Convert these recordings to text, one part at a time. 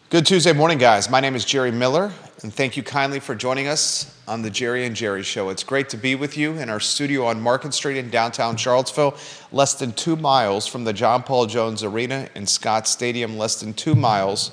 Good Tuesday morning, guys. My name is Jerry Miller, and thank you kindly for joining us on the Jerry and Jerry Show. It's great to be with you in our studio on Market Street in downtown Charlottesville, less than 2 miles from the John Paul Jones Arena and Scott Stadium, less than 2 miles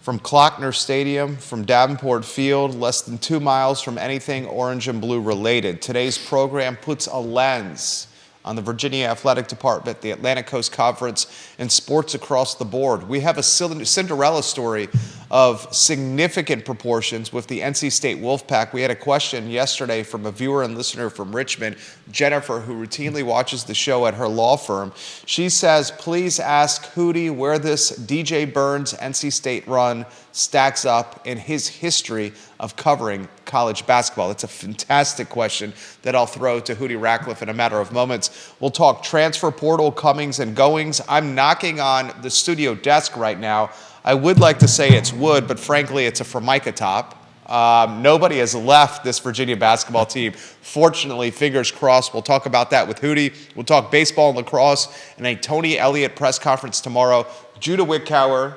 from Klockner Stadium, from Davenport Field, less than 2 miles from anything orange and blue related. Today's program puts a lens on the Virginia Athletic Department, the Atlantic Coast Conference, and sports across the board. We have a Cinderella story of significant proportions with the NC State Wolfpack. We had a question yesterday from a viewer and listener from Richmond, Jennifer, who routinely watches the show at her law firm. She says, please ask Hootie where this DJ Burns NC State run stacks up in his history of covering college basketball. It's a fantastic question that I'll throw to Hootie Ratcliffe in a matter of moments. We'll talk transfer portal comings and goings. I'm knocking on the studio desk right now. I would like to say it's wood, but frankly, it's a Formica top. Nobody has left this Virginia basketball team. Fortunately, fingers crossed. We'll talk about that with Hootie. We'll talk baseball and lacrosse and a Tony Elliott press conference tomorrow. Judah Wickower,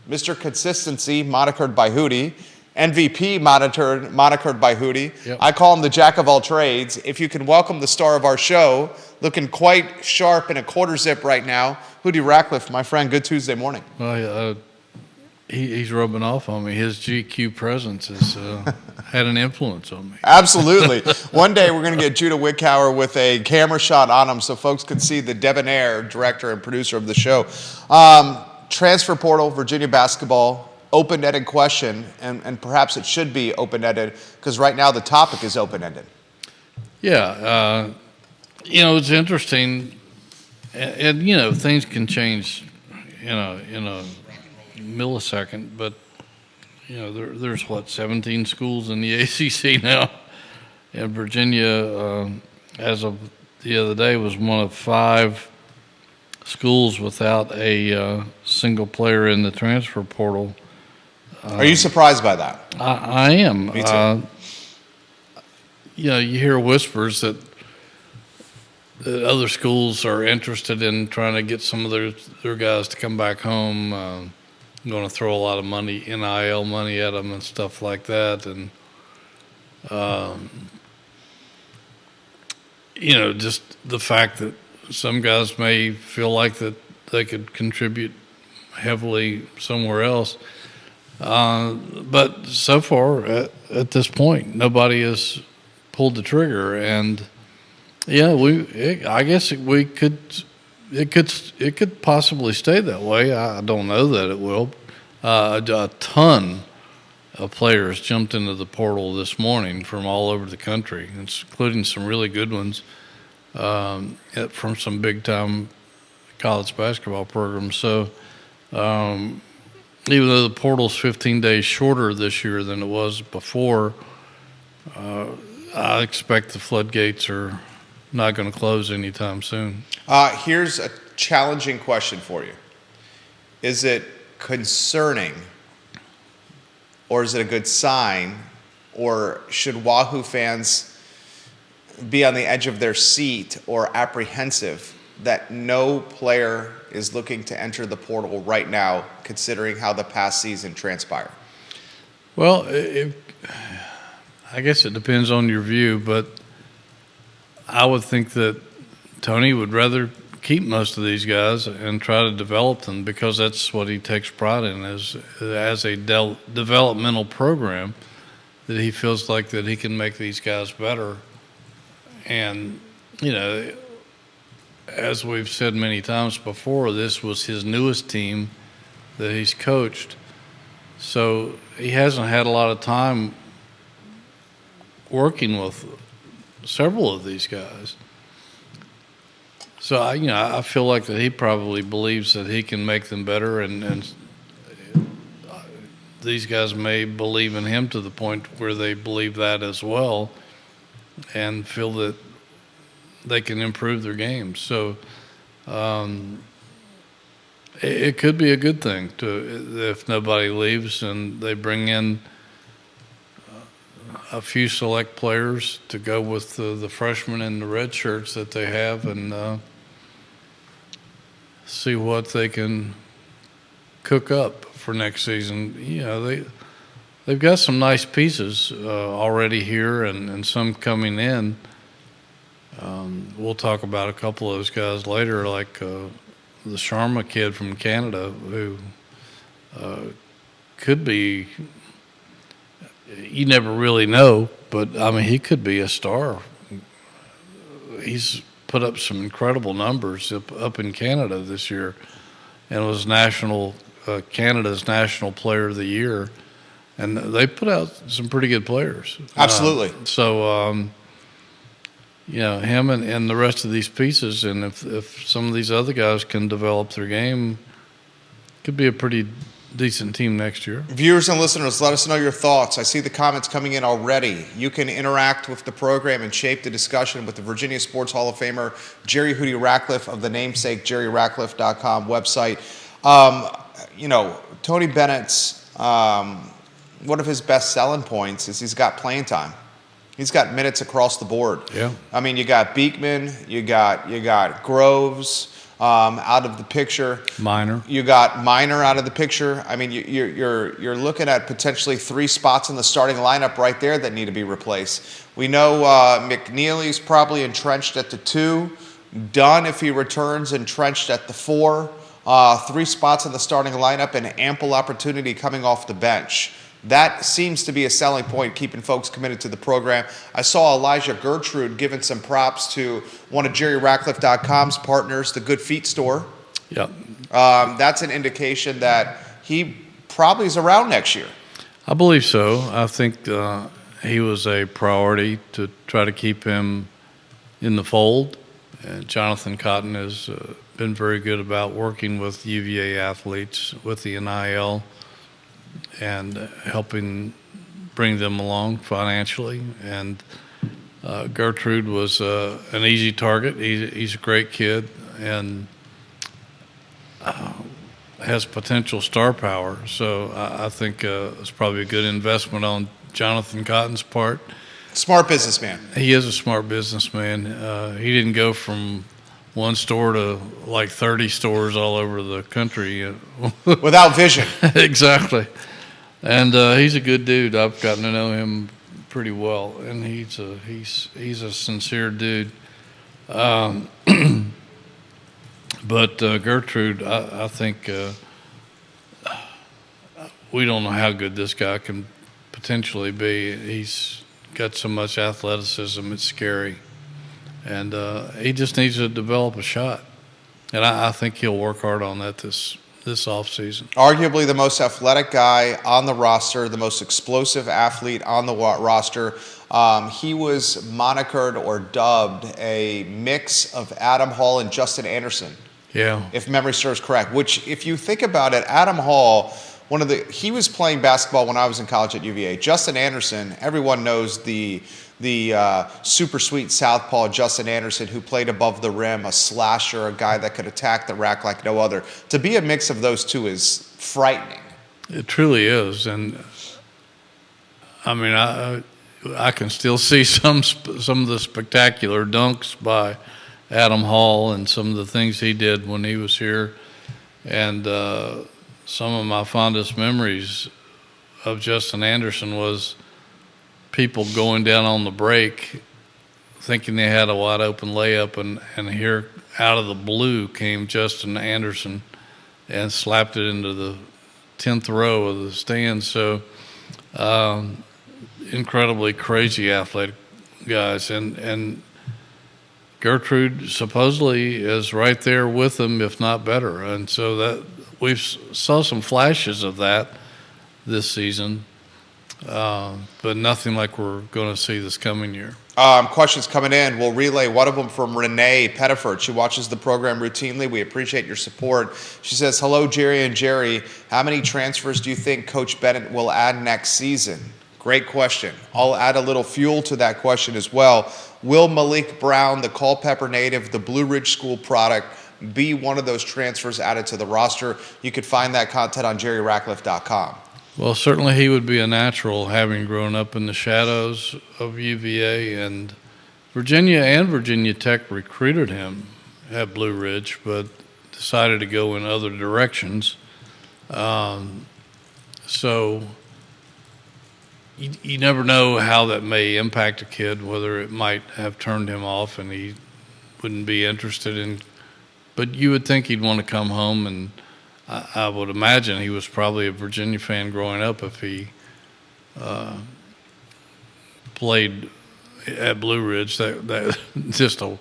Mr. Consistency, monikered by Hootie. MVP, monikered by Hootie. Yep. I call him the jack of all trades. If you can welcome the star of our show, looking quite sharp in a quarter zip right now, Hootie Ratcliffe, my friend, good Tuesday morning. Well, he's rubbing off on me. His GQ presence has had an influence on me. Absolutely. One day we're going to get Judah Wickower with a camera shot on him so folks can see the debonair director and producer of the show. Transfer portal, Virginia basketball, open-ended question, and perhaps it should be open-ended because right now the topic is open-ended. Yeah. It's interesting. And things can change, in a millisecond, but there's 17 schools in the ACC now, and Virginia, as of the other day, was one of 5 schools without a single player in the transfer portal. Are you surprised by that? I am. Me too. You hear whispers that other schools are interested in trying to get some of their guys to come back home. Going to throw a lot of money, NIL money at them and stuff like that. And, just the fact that some guys may feel like that they could contribute heavily somewhere else. But so far, at this point, nobody has pulled the trigger. And, I guess it could possibly stay that way. I don't know that it will. A ton of players jumped into the portal this morning from all over the country, including some really good ones from some big-time college basketball programs. So even though the portal's 15 days shorter this year than it was before, I expect the floodgates are not going to close anytime soon. Here's a challenging question for you. Is it concerning, or is it a good sign, or should Wahoo fans be on the edge of their seat or apprehensive that no player is looking to enter the portal right now, considering how the past season transpired? Well, I guess it depends on your view, but I would think that Tony would rather keep most of these guys and try to develop them because that's what he takes pride in as a developmental program, that he feels like that he can make these guys better. And, as we've said many times before, this was his newest team that he's coached. So he hasn't had a lot of time working with several of these guys. So I feel like that he probably believes that he can make them better, and these guys may believe in him to the point where they believe that as well, and feel that they can improve their games. So it could be a good thing if nobody leaves and they bring in a few select players to go with the freshmen and the red shirts that they have, and see what they can cook up for next season. They've got some nice pieces already here, and some coming in. We'll talk about a couple of those guys later, like the Sharma kid from Canada, who could be. You never really know, but I mean, he could be a star. He's put up some incredible numbers up in Canada this year, and was Canada's National Player of the Year, and they put out some pretty good players. Absolutely. Him and the rest of these pieces, and if some of these other guys can develop their game, could be a pretty decent team next year. Viewers and listeners, let us know your thoughts. I see the comments coming in already. You can interact with the program and shape the discussion with the Virginia Sports Hall of Famer, Jerry Hootie Ratcliffe of the namesake JerryRatcliffe.com website. Tony Bennett's, one of his best selling points is he's got playing time. He's got minutes across the board. Yeah. I mean, you got Beekman, you got Groves, out of the picture. Minor. You got Minor out of the picture. I mean, you're looking at potentially 3 spots in the starting lineup right there that need to be replaced. We know McNeely's probably entrenched at the 2. Dunn, if he returns, entrenched at the 4. 3 spots in the starting lineup and ample opportunity coming off the bench. That seems to be a selling point, keeping folks committed to the program. I saw Elijah Gertrude giving some props to one of JerryRatcliffe.com's partners, the Good Feet store. Yep. That's an indication that he probably is around next year. I believe so. I think he was a priority to try to keep him in the fold. And Jonathan Cotton has been very good about working with UVA athletes with the NIL and helping bring them along financially. And Gertrude was an easy target. He's a great kid and has potential star power. So I think it's probably a good investment on Jonathan Cotton's part. Smart businessman. He is a smart businessman. He didn't go from one store to like 30 stores all over the country. Without vision. Exactly. And he's a good dude. I've gotten to know him pretty well, and he's a sincere dude. But Gertrude, I think we don't know how good this guy can potentially be. He's got so much athleticism, it's scary. And he just needs to develop a shot. And I think he'll work hard on that this offseason. Arguably the most athletic guy on the roster, the most explosive athlete on the roster. He was monikered or dubbed a mix of Adam Hall and Justin Anderson. Yeah. If memory serves correct, which if you think about it, Adam Hall, he was playing basketball when I was in college at UVA. Justin Anderson, everyone knows the super sweet southpaw Justin Anderson, who played above the rim, a slasher, a guy that could attack the rack like no other. To be a mix of those two is frightening. It truly is. And I mean, I can still see some of the spectacular dunks by Adam Hall and some of the things he did when he was here. And some of my fondest memories of Justin Anderson was people going down on the break thinking they had a wide open layup, and here out of the blue came Justin Anderson and slapped it into the 10th row of the stands. So incredibly crazy athletic guys. And Gertrude supposedly is right there with them, if not better. And so that we've saw some flashes of that this season. But nothing like we're going to see this coming year. Questions coming in. We'll relay one of them from Renee Pettiford. She watches the program routinely. We appreciate your support. She says, hello, Jerry and Jerry. How many transfers do you think Coach Bennett will add next season? Great question. I'll add a little fuel to that question as well. Will Maliq Brown, the Culpeper native, the Blue Ridge School product, be one of those transfers added to the roster? You could find that content on JerryRatcliffe.com. Well, certainly he would be a natural, having grown up in the shadows of UVA, and Virginia Tech recruited him at Blue Ridge, but decided to go in other directions. So you never know how that may impact a kid, whether it might have turned him off and he wouldn't be interested in. But you would think he'd want to come home, and I would imagine he was probably a Virginia fan growing up if he played at Blue Ridge. That just a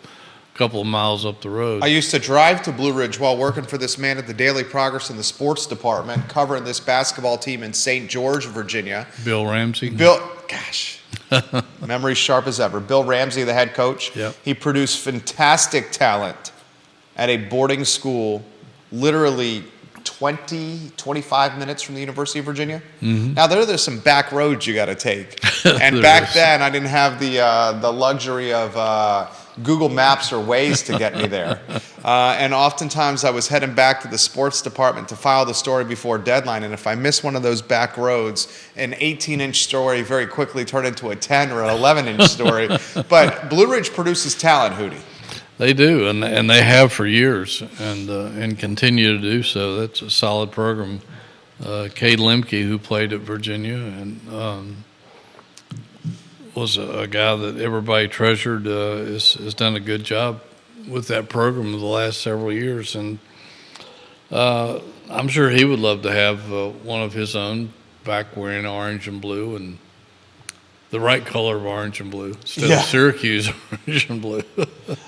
couple of miles up the road. I used to drive to Blue Ridge while working for this man at the Daily Progress in the sports department, covering this basketball team in St. George, Virginia. Bill Ramsey. Gosh, memory sharp as ever. Bill Ramsey, the head coach. Yep. He produced fantastic talent at a boarding school, literally 25 minutes from the University of Virginia. Mm-hmm. Now, there's some back roads you got to take. And back then, I didn't have the luxury of Google Maps or Waze to get me there. And oftentimes, I was heading back to the sports department to file the story before deadline. And if I missed one of those back roads, an 18-inch story very quickly turned into a 10 or an 11-inch story. But Blue Ridge produces talent, Hootie. They do, and they have for years, and continue to do so. That's a solid program. Cade Lemke, who played at Virginia, and was a guy that everybody treasured, has done a good job with that program the last several years, and I'm sure he would love to have one of his own back wearing orange and blue, and the right color of orange and blue instead of Syracuse orange and blue.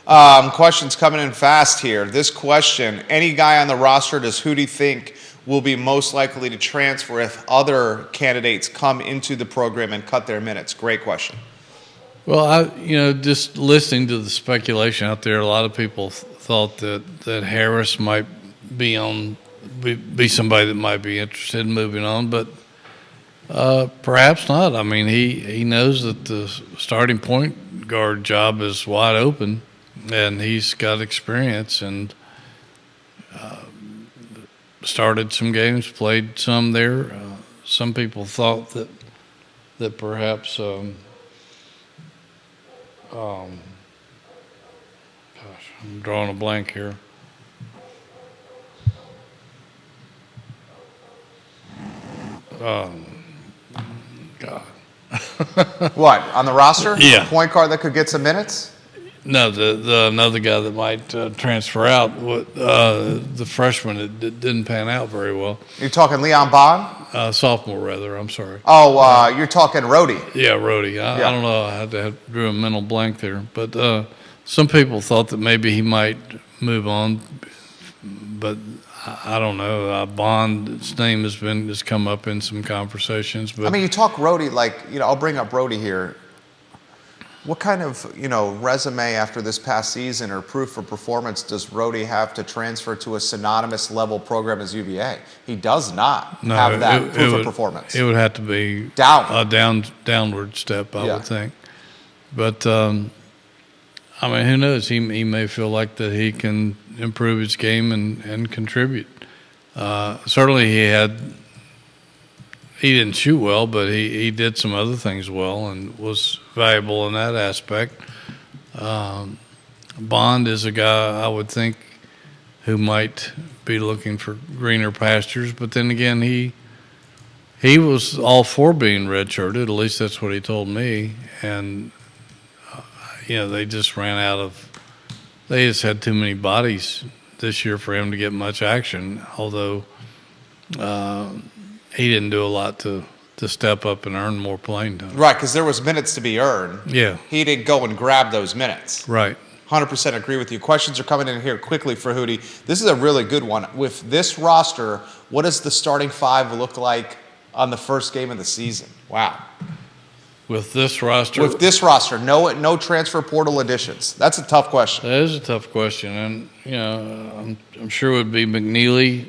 Questions coming in fast here. This question, any guy on the roster does Hootie think will be most likely to transfer if other candidates come into the program and cut their minutes? Great question. Well, just listening to the speculation out there, a lot of people thought that Harris might be somebody that might be interested in moving on, but perhaps not. I mean, he knows that the starting point guard job is wide open, and he's got experience and started some games, played some there. Some people thought that perhaps, gosh, I'm drawing a blank here. God. What, on the roster? Yeah. A point guard that could get some minutes? No, the another guy that might transfer out, the freshman that didn't pan out very well. You're talking Leon Bond? Sophomore, rather. I'm sorry. Oh, you're talking Rhodey. Yeah, Rhodey. I don't know. I had to drew a mental blank there. But some people thought that maybe he might move on, but I don't know. Bond's name has come up in some conversations. But I mean, you talk Rhodey, I'll bring up Rhodey here. What kind of, resume after this past season or proof of performance does Rhodey have to transfer to a synonymous level program as UVA? He does not have that proof of performance. It would have to be a downward step, I would think. But, I mean, who knows? He may feel like that he can improve his game and contribute. Certainly he didn't shoot well, but he did some other things well and was valuable in that aspect. Bond is a guy I would think who might be looking for greener pastures, but then again, he was all for being redshirted. At least that's what he told me. And they just they just had too many bodies this year for him to get much action. Although he didn't do a lot to step up and earn more playing time. Right, because there was minutes to be earned. Yeah. He didn't go and grab those minutes. Right. 100% agree with you. Questions are coming in here quickly for Hootie. This is a really good one. With this roster, what does the starting five look like on the first game of the season? Wow. With this roster? With this roster, no transfer portal additions. That's a tough question. That is a tough question. And, I'm sure it would be McNeely,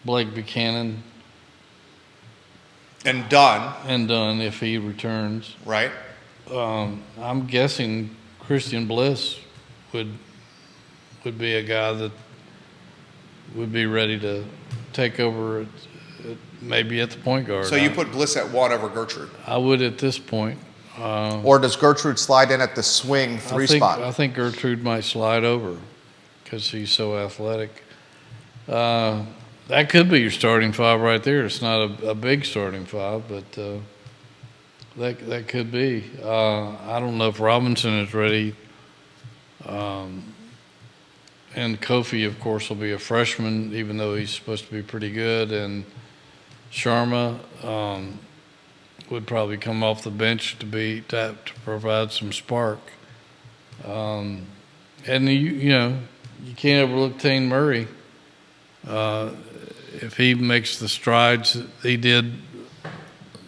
Blake Buchanan. And Dunn. If he returns. Right. I'm guessing Christian Bliss would be a guy that would be ready to take over maybe at the point guard. So you put Bliss at one over Gertrude? I would at this point. Or does Gertrude slide in at the swing spot? I think Gertrude might slide over because he's so athletic. That could be your starting five right there. It's not a big starting five, but that could be. I don't know if Robinson is ready. And Kofi, of course, will be a freshman, even though he's supposed to be pretty good. And Sharma would probably come off the bench to provide some spark. And you can't overlook Tane Murray. If he makes the strides he did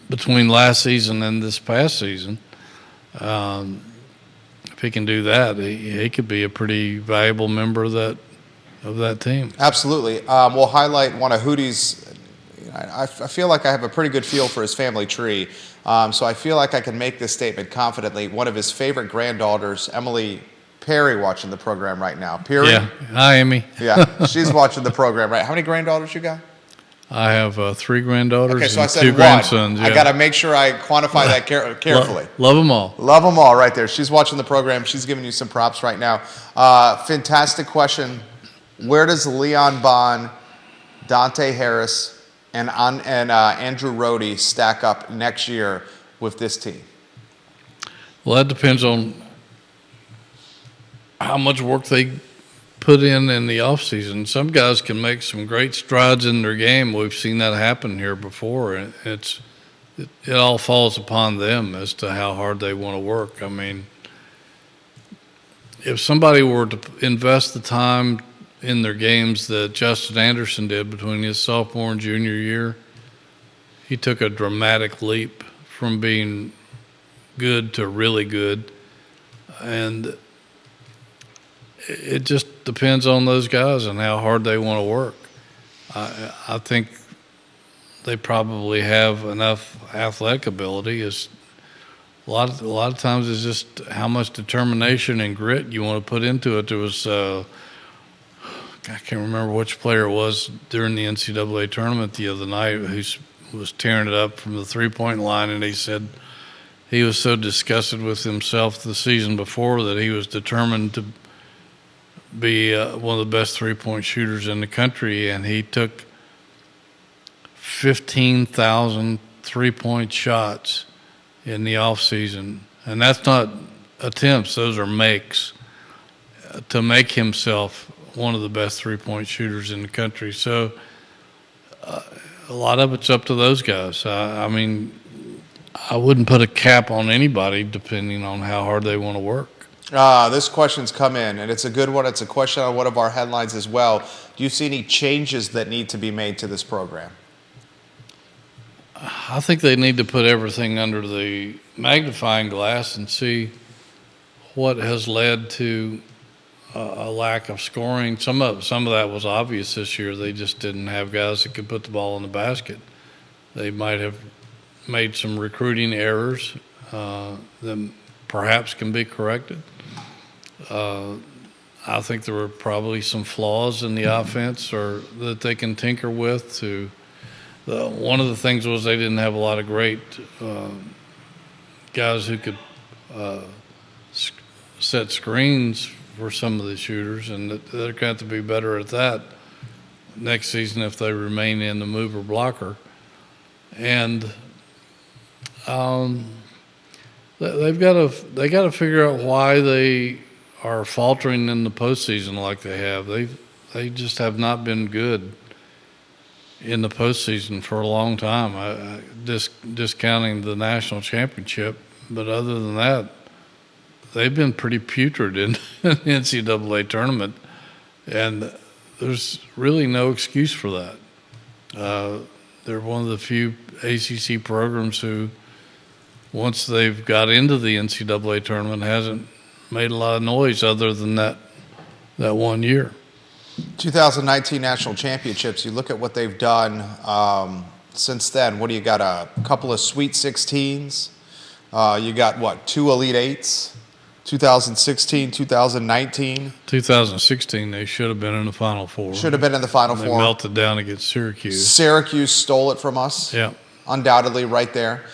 between last season and this past season, if he can do that, he could be a pretty valuable member of that team. Absolutely. We'll highlight one of Hootie's. I feel like I have a pretty good feel for his family tree, so I feel like I can make this statement confidently. One of his favorite granddaughters, Emily Perry, watching the program right now. Perry? Yeah. Hi, Amy. Yeah, she's watching the program right. How many granddaughters you got? I have 3 granddaughters Okay, so I and said 2 one. grandsons. Yeah. I got to make sure I quantify that carefully. Love them all. Love them all right there. She's watching the program. She's giving you some props right now. Fantastic question. Where does Leon Bond, Dante Harris, and Andrew Rohde stack up next year with this team? Well, that depends on how much work they put in the offseason. Some guys can make some great strides in their game. We've seen that happen here before. It all falls upon them as to how hard they want to work. I mean, if somebody were to invest the time in their games that Justin Anderson did between his sophomore and junior year, he took a dramatic leap from being good to really good. And it just depends on those guys and how hard they want to work. I think they probably have enough athletic ability. It's a lot of times it's just how much determination and grit you want to put into it. There was I can't remember which player it was during the NCAA tournament the other night who was tearing it up from the three-point line, and he said he was so disgusted with himself the season before that he was determined to be one of the best three-point shooters in the country, and he took 15,000 three-point shots in the off-season. And that's not attempts, those are makes, to make himself one of the best three-point shooters in the country. So a lot of it's up to those guys. I mean, I wouldn't put a cap on anybody depending on how hard they want to work. This question's come in, and it's a good one. It's a question on one of our headlines as well. Do you see any changes that need to be made to this program? I think they need to put everything under the magnifying glass and see what has led to a lack of scoring. Some of that was obvious this year. They just didn't have guys that could put the ball in the basket. They might have made some recruiting errors that perhaps can be corrected. I think there were probably some flaws in the offense or that they can tinker with. One of the things was they didn't have a lot of great guys who could set screens for some of the shooters, and they're going to have to be better at that next season if they remain in the mover blocker. And they got to figure out why they are faltering in the postseason like they have. They just have not been good in the postseason for a long time. Discounting the national championship, but other than that, they've been pretty putrid in the NCAA tournament, and there's really no excuse for that. They're one of the few ACC programs who, once they've got into the NCAA tournament, hasn't made a lot of noise other than that 1 year. 2019 national championships, you look at what they've done since then. What do you got? A couple of Sweet 16s. You got, what, 2 Elite Eights? 2016, 2019. 2016, they should have been in the Final Four. Should have been in the Final They Four. melted down against Syracuse. Syracuse stole it from us. Yeah. Undoubtedly right there.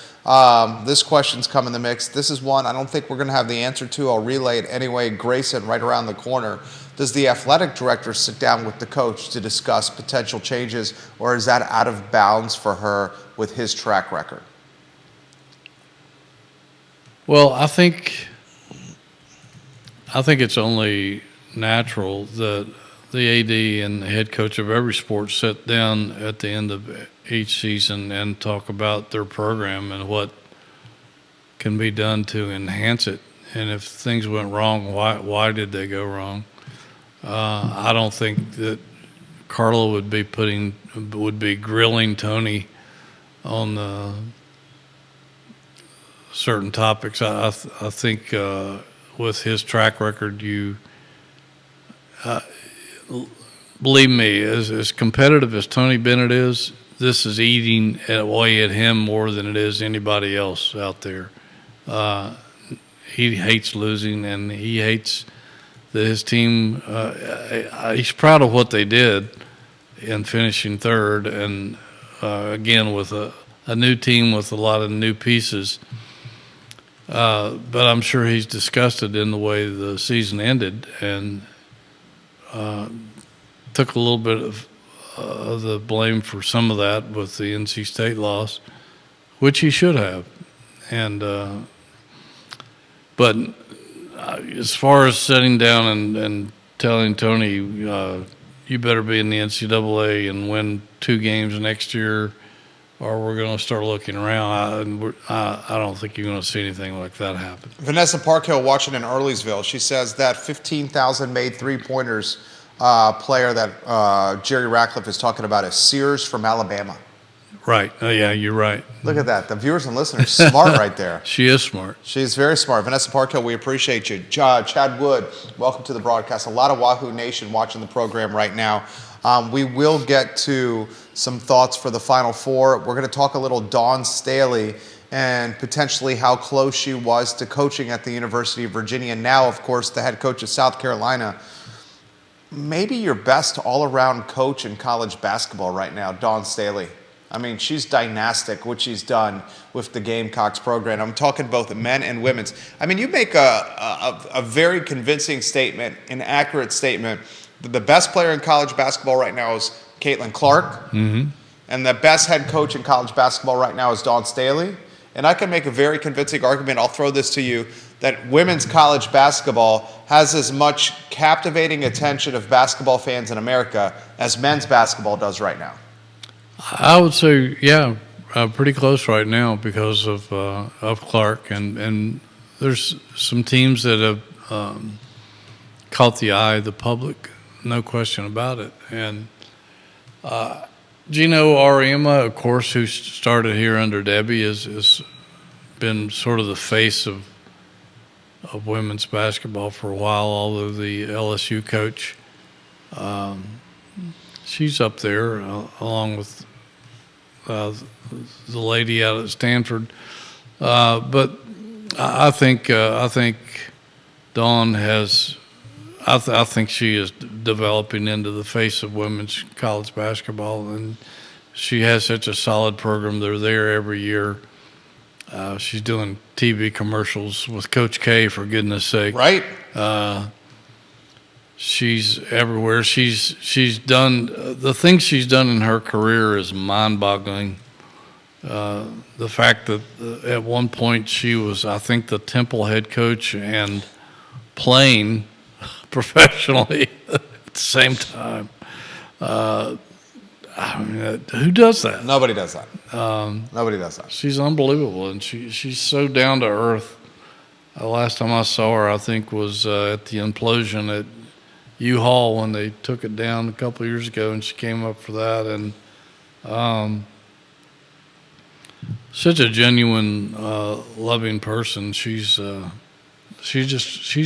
This question's come in the mix. This is one I don't think we're going to have the answer to. I'll relay it anyway. Grayson, right around the corner. Does the athletic director sit down with the coach to discuss potential changes, or is that out of bounds for her with his track record? Well, I think it's only natural that the AD and the head coach of every sport sit down at the end of each season and talk about their program and what can be done to enhance it. And if things went wrong, why did they go wrong? I don't think that Carla would be grilling Tony on certain topics. I think with his track record, believe me, as competitive as Tony Bennett is, this is eating away at him more than it is anybody else out there. He hates losing, and he hates that his team. He's proud of what they did in finishing third, and again with a new team with a lot of new pieces. But I'm sure he's disgusted in the way the season ended, and took a little bit of the blame for some of that with the NC State loss, which he should have. And but as far as sitting down and telling Tony, you better be in the NCAA and win 2 games next year, or we're going to start looking around. I don't think you're going to see anything like that happen. Vanessa Parkhill watching in Earlysville, she says that 15,000 made three-pointers player that Jerry Ratcliffe is talking about is Sears from Alabama. Right. Oh, yeah, you're right. Look at that. The viewers and listeners, smart right there. She is smart. She's very smart. Vanessa Parkhill, we appreciate you. Chad Wood, welcome to the broadcast. A lot of Wahoo Nation watching the program right now. We will get to some thoughts for the Final Four. We're going to talk a little Dawn Staley and potentially how close she was to coaching at the University of Virginia. Now, of course, the head coach of South Carolina. Maybe your best all-around coach in college basketball right now, Dawn Staley. I mean, she's dynastic, what she's done with the Gamecocks program. I'm talking both men and women's. I mean, you make a very convincing statement, an accurate statement. The best player in college basketball right now is Caitlin Clark. Mm-hmm. And the best head coach in college basketball right now is Dawn Staley. And I can make a very convincing argument, I'll throw this to you, that women's college basketball has as much captivating attention of basketball fans in America as men's basketball does right now. I would say, yeah, pretty close right now because of Clark. And there's some teams that have caught the eye of the public, no question about it. And Gino Auriemma, of course, who started here under Debbie, has been sort of the face of women's basketball for a while, although the LSU coach, she's up there along with the lady out at Stanford. But I think Dawn has – I think she is developing into the face of women's college basketball, and she has such a solid program. They're there every year. She's doing TV commercials with Coach K, for goodness sake. Right. She's everywhere. She's done the things she's done in her career is mind-boggling. The fact that at one point she was, I think, the Temple head coach and playing professionally at the same time. I mean, who does that? Nobody does that. Nobody does that. She's unbelievable, and she's so down to earth. Last time I saw her, I think, was at the implosion at U-Haul when they took it down a couple of years ago, and she came up for that. And such a genuine, loving person. She's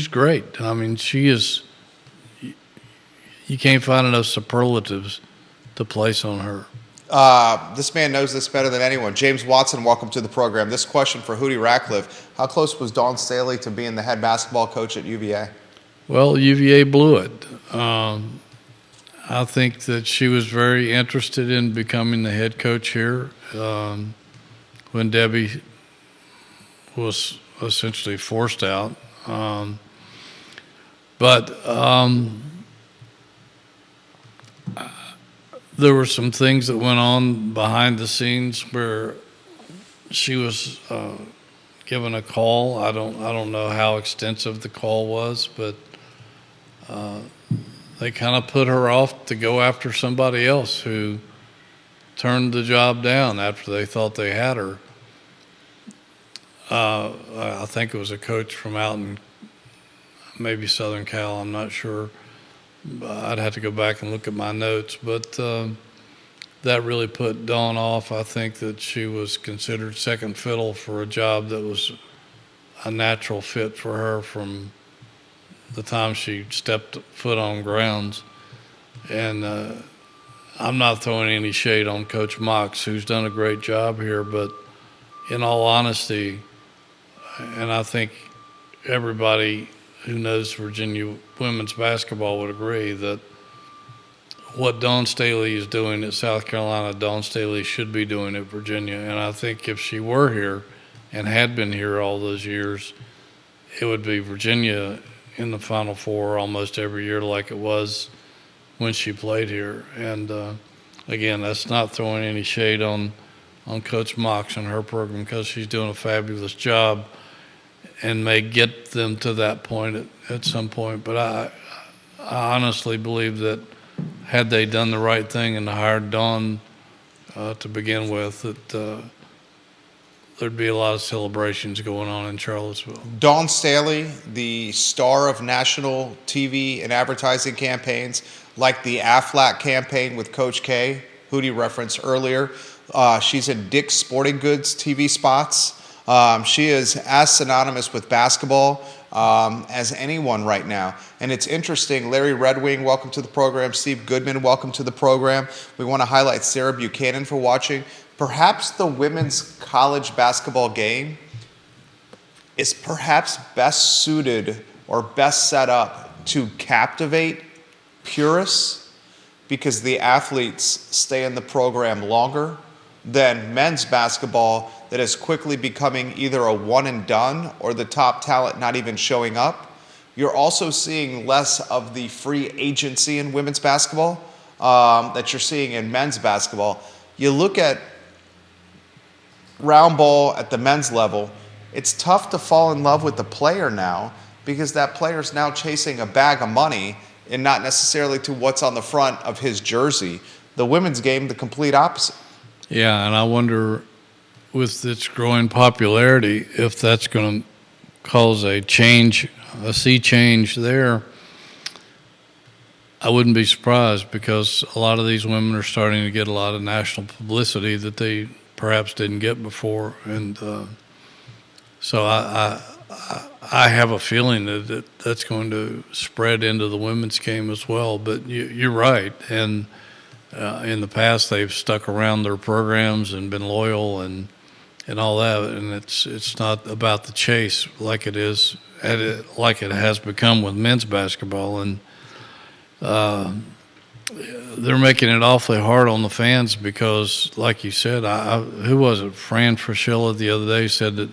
great. I mean, she is. You can't find enough superlatives to place on her. This man knows this better than anyone. James Watson, welcome to the program. This question for Hootie Ratcliffe. How close was Dawn Staley to being the head basketball coach at UVA? Well, UVA blew it. I think that she was very interested in becoming the head coach here. When Debbie was essentially forced out. But there were some things that went on behind the scenes where she was given a call. I don't know how extensive the call was, but they kind of put her off to go after somebody else who turned the job down after they thought they had her. I think it was a coach from out in maybe Southern Cal, I'm not sure. I'd have to go back and look at my notes, but that really put Dawn off. I think that she was considered second fiddle for a job that was a natural fit for her from the time she stepped foot on grounds. And I'm not throwing any shade on Coach Mox, who's done a great job here, but in all honesty, and I think everybody who knows Virginia women's basketball would agree that what Dawn Staley is doing at South Carolina, Dawn Staley should be doing at Virginia. And I think if she were here and had been here all those years, it would be Virginia in the Final Four almost every year like it was when she played here. And again, that's not throwing any shade on Coach Mox and her program, because she's doing a fabulous job and may get them to that point at some point. But I honestly believe that had they done the right thing and hired Dawn to begin with, that there'd be a lot of celebrations going on in Charlottesville. Dawn Staley, the star of national TV and advertising campaigns, like the Aflac campaign with Coach K, Hootie referenced earlier. She's in Dick's Sporting Goods TV spots. She is as synonymous with basketball as anyone right now. And it's interesting, Larry Red Wing, welcome to the program. Steve Goodman, welcome to the program. We want to highlight Sarah Buchanan for watching. Perhaps the women's college basketball game is perhaps best suited or best set up to captivate purists, because the athletes stay in the program longer than men's basketball that is quickly becoming either a one and done or the top talent not even showing up. You're also seeing less of the free agency in women's basketball that you're seeing in men's basketball. You look at round ball at the men's level, it's tough to fall in love with the player now, because that player's now chasing a bag of money and not necessarily to what's on the front of his jersey. The women's game, the complete opposite. Yeah, and I wonder, with its growing popularity, if that's going to cause a sea change there. I wouldn't be surprised, because a lot of these women are starting to get a lot of national publicity that they perhaps didn't get before. And so I have a feeling that that's going to spread into the women's game as well. But you're right. And in the past, they've stuck around their programs and been loyal and all that. And it's not about the chase like it is, like it has become with men's basketball. And they're making it awfully hard on the fans, because, like you said, who was it? Fran Fraschilla the other day said that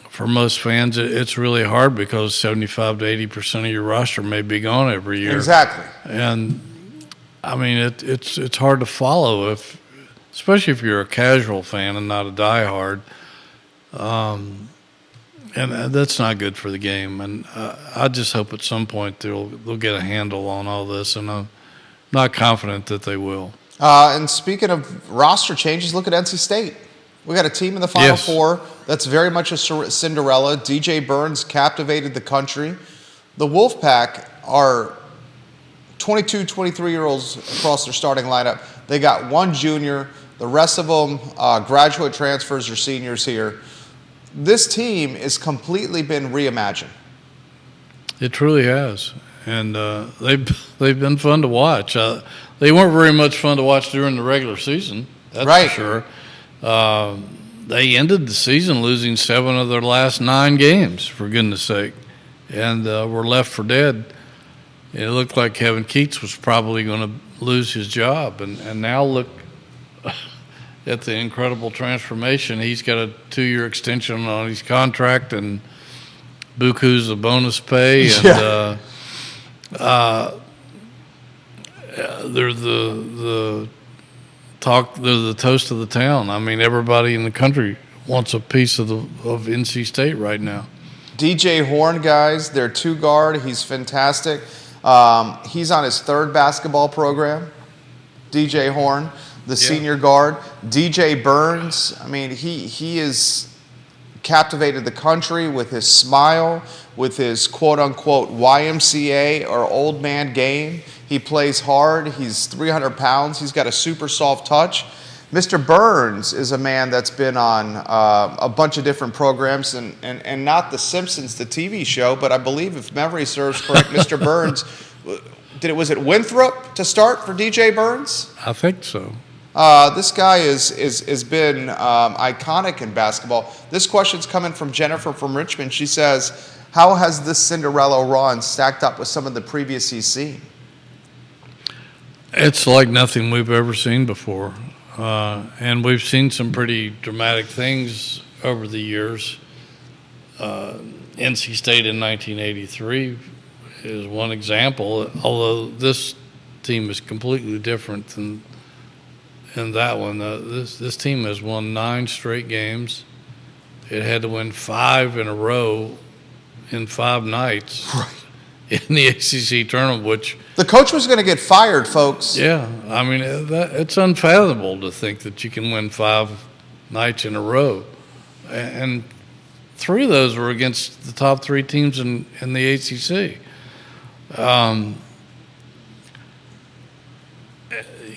for most fans, it's really hard because 75 to 80% of your roster may be gone every year. Exactly. And I mean, it's hard to follow, especially if you're a casual fan and not a diehard. And that's not good for the game. And I just hope at some point they'll get a handle on all this, and I'm not confident that they will. And speaking of roster changes, look at NC State. We got a team in the Final Four that's very much a Cinderella. DJ Burns captivated the country. The Wolfpack are 22, 23-year-olds across their starting lineup. They got one junior. The rest of them graduate transfers or seniors here. This team has completely been reimagined. It truly has. And they've been fun to watch. They weren't very much fun to watch during the regular season, that's right. for sure. They ended the season losing 7 of their last 9 games, for goodness sake, and were left for dead. It looked like Kevin Keats was probably going to lose his job, and now look at the incredible transformation. He's got a 2-year extension on his contract and buku's of bonus pay, and they're the talk. They're the toast of the town. I mean, everybody in the country wants a piece of NC State right now. DJ Horn, guys, their 2 guard. He's fantastic. He's on his 3rd basketball program. DJ Horn, the senior guard. DJ Burns, I mean, he is captivated the country with his smile, with his quote-unquote YMCA or old man game. He plays hard. He's 300 pounds. He's got a super soft touch. Mr. Burns is a man that's been on a bunch of different programs, and not The Simpsons, the TV show, but I believe, if memory serves correct, Mr. Burns, was it Winthrop to start for DJ Burns? I think so. This guy has been iconic in basketball. This question's coming from Jennifer from Richmond. She says, how has this Cinderella run stacked up with some of the previous he's seen? It's like nothing we've ever seen before. And we've seen some pretty dramatic things over the years. NC State in 1983 is one example, although this team is completely different than that one. This team has won 9 straight games. It had to win 5 in a row in 5 nights in the ACC tournament, which... The coach was going to get fired, folks. Yeah, I mean, it's unfathomable to think that you can win 5 nights in a row. And 3 of those were against the top 3 teams in the ACC.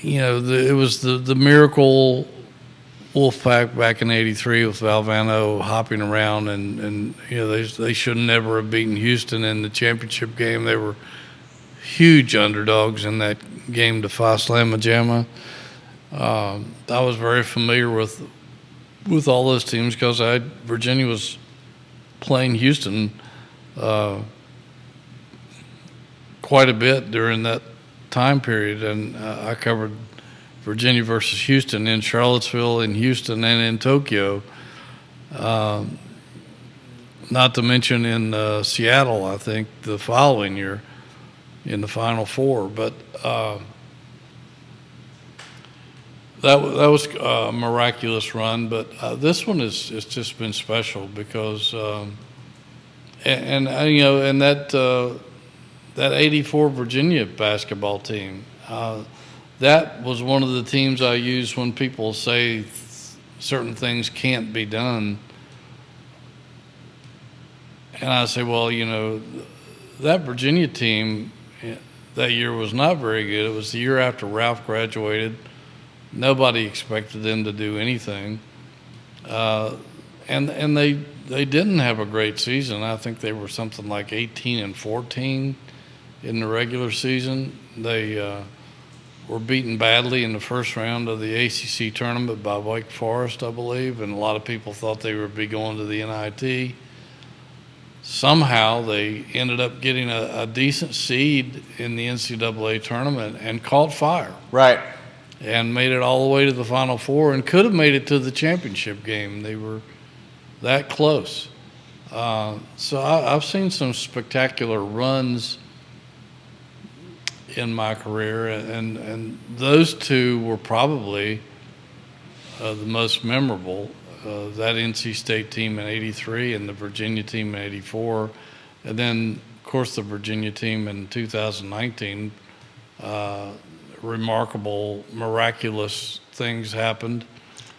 It was the miracle Wolfpack back in '83 with Valvano hopping around, and they should never have beaten Houston in the championship game. They were huge underdogs in that game to Phi Slamma Jamma. I was very familiar with all those teams because Virginia was playing Houston quite a bit during that time period, and I covered Virginia versus Houston in Charlottesville, in Houston, and in Tokyo. Not to mention in Seattle, I think, the following year in the Final Four. But that was a miraculous run. But this one it's just been special because, that '84 Virginia basketball team. That was one of the teams I use when people say certain things can't be done. And I say, well, that Virginia team that year was not very good. It was the year after Ralph graduated. Nobody expected them to do anything. And they didn't have a great season. I think they were something like 18-14 in the regular season. They were beaten badly in the first round of the ACC tournament by Wake Forest, I believe, and a lot of people thought they would be going to the NIT. Somehow they ended up getting a decent seed in the NCAA tournament and caught fire. Right. And made it all the way to the Final Four and could have made it to the championship game. They were that close. So I've seen some spectacular runs in my career, and those 2 were probably the most memorable. That NC State team in '83 and the Virginia team in '84, and then of course the Virginia team in 2019. Remarkable, miraculous things happened.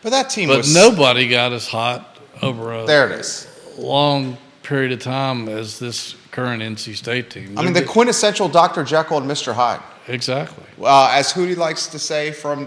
But that team but nobody got as hot over a long period of time as this current NC State team. I mean, the quintessential Dr. Jekyll and Mr. Hyde. Exactly. As Hootie likes to say, from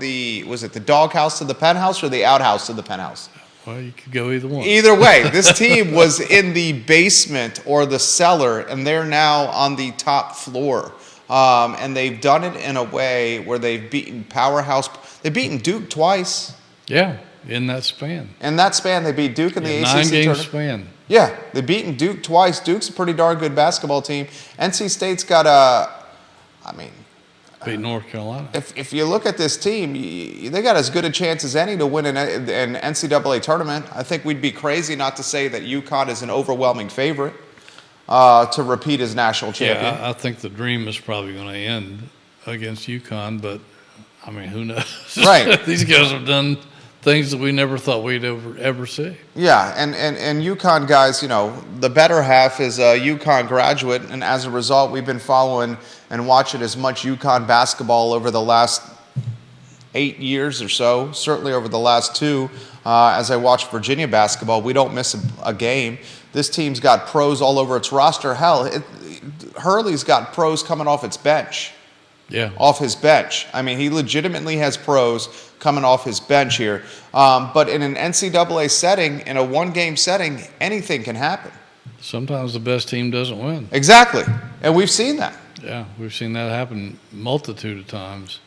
was it the doghouse to the penthouse or the outhouse to the penthouse? Well, you could go either one. Either way, this team was in the basement or the cellar, and they're now on the top floor. And they've done it in a way where they've beaten powerhouse. They've beaten Duke twice. Yeah, in that span. In that span, they beat Duke in the ACC 9-game span. Yeah, they've beaten Duke twice. Duke's a pretty darn good basketball team. NC State's got beat North Carolina. If you look at this team, they got as good a chance as any to win an NCAA tournament. I think we'd be crazy not to say that UConn is an overwhelming favorite to repeat as national champion. Yeah, I think the dream is probably going to end against UConn, but I mean, who knows? Right. These guys have done things that we never thought we'd ever see. Yeah, and UConn guys, the better half is a UConn graduate, and as a result, we've been following and watching as much UConn basketball over the last 8 years or so, certainly over the last 2. As I watch Virginia basketball, we don't miss a game. This team's got pros all over its roster. Hell, Hurley's got pros coming off its bench. Yeah. Off his bench. I mean, he legitimately has pros coming off his bench here. But in an NCAA setting, in a one-game setting, anything can happen. Sometimes the best team doesn't win. Exactly. And we've seen that. Yeah, we've seen that happen multitude of times.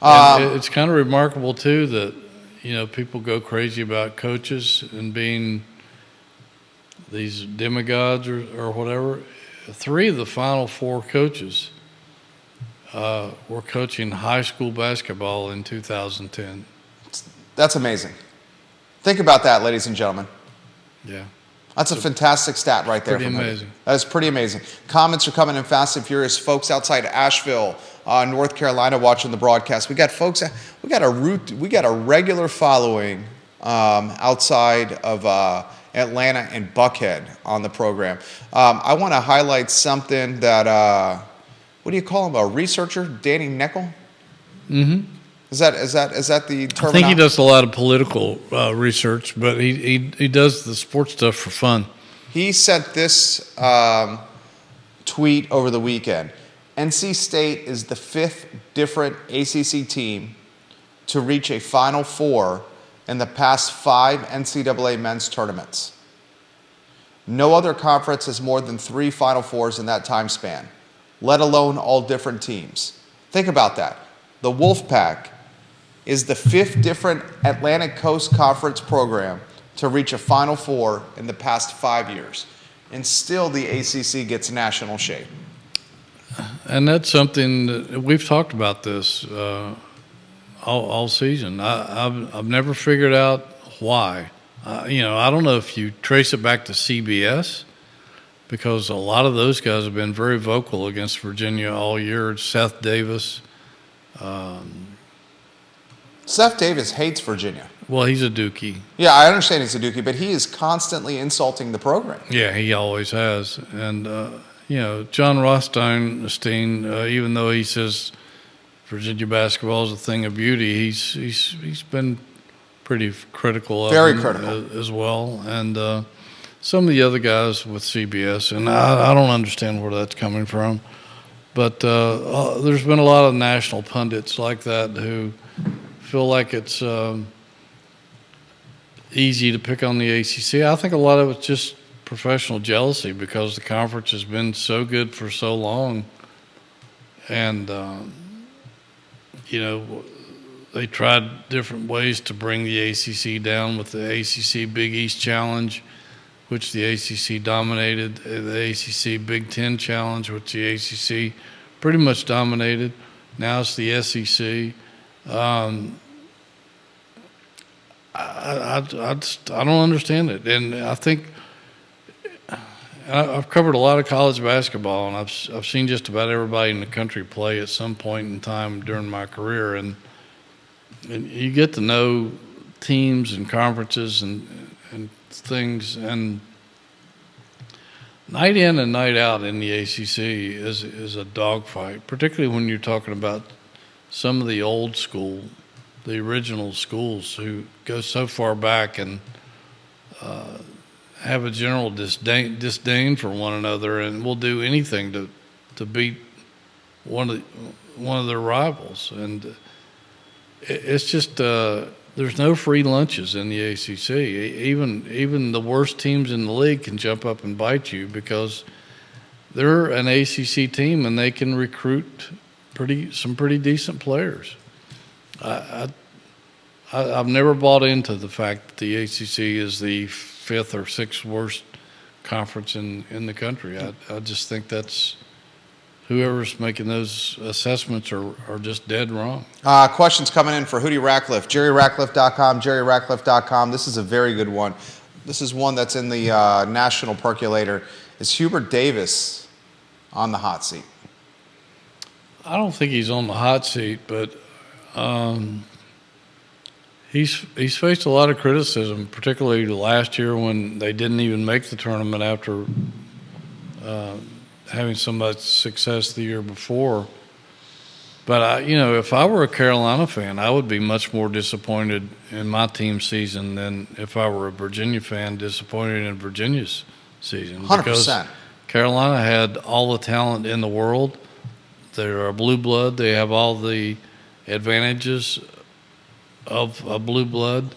It's kind of remarkable, too, that, people go crazy about coaches and being these demigods or whatever. 3 of the Final 4 coaches were coaching high school basketball in 2010. That's amazing. Think about that, ladies and gentlemen. Yeah. That's a fantastic stat right there. Pretty amazing. That is pretty amazing. Comments are coming in fast and furious. Folks outside Asheville, North Carolina, watching the broadcast. We got folks. We got a regular following outside of Atlanta and Buckhead on the program. I want to highlight something that. What do you call him? A researcher, Danny Neckel? Mm-hmm. Is that the term? I think he does a lot of political research, but he does the sports stuff for fun. He sent this tweet over the weekend. NC State is the 5th different ACC team to reach a Final Four in the past 5 NCAA men's tournaments. No other conference has more than 3 Final Fours in that time span, let alone all different teams. Think about that. The Wolfpack is the 5th different Atlantic Coast Conference program to reach a Final Four in the past 5 years. And still the ACC gets national shade. And that's something that we've talked about this all season. I've never figured out why. I don't know if you trace it back to CBS, because a lot of those guys have been very vocal against Virginia all year. Seth Davis. Seth Davis hates Virginia. Well, he's a Dookie. Yeah, I understand he's a Dookie, but he is constantly insulting the program. Yeah, he always has. And, John Rothstein, even though he says Virginia basketball is a thing of beauty, he's been pretty critical of Very him critical. As well. And some of the other guys with CBS, and I don't understand where that's coming from. But there's been a lot of national pundits like that who feel like it's easy to pick on the ACC. I think a lot of it's just professional jealousy because the conference has been so good for so long. And, they tried different ways to bring the ACC down with the ACC Big East Challenge, which the ACC dominated, the ACC Big Ten Challenge, which the ACC pretty much dominated. Now it's the SEC. I don't understand it. And I think I've covered a lot of college basketball, and I've seen just about everybody in the country play at some point in time during my career. And you get to know teams and conferences and things, and night in and night out in the ACC is a dogfight, particularly when you're talking about some of the old school, the original schools who go so far back and have a general disdain for one another and will do anything to beat one of their rivals. And it's just there's no free lunches in the ACC. Even the worst teams in the league can jump up and bite you because they're an ACC team and they can recruit some pretty decent players. I've never bought into the fact that the ACC is the 5th or 6th worst conference in the country. I just think that's whoever's making those assessments are just dead wrong. Questions coming in for Hootie Ratcliffe. JerryRatcliffe.com, JerryRatcliffe.com. This is a very good one. This is one that's in the national percolator. Is Hubert Davis on the hot seat? I don't think he's on the hot seat, but he's faced a lot of criticism, particularly last year when they didn't even make the tournament after having so much success the year before. But if I were a Carolina fan, I would be much more disappointed in my team's season than if I were a Virginia fan disappointed in Virginia's season. 100%. Because Carolina had all the talent in the world. They're a blue blood. They have all the advantages of a blue blood.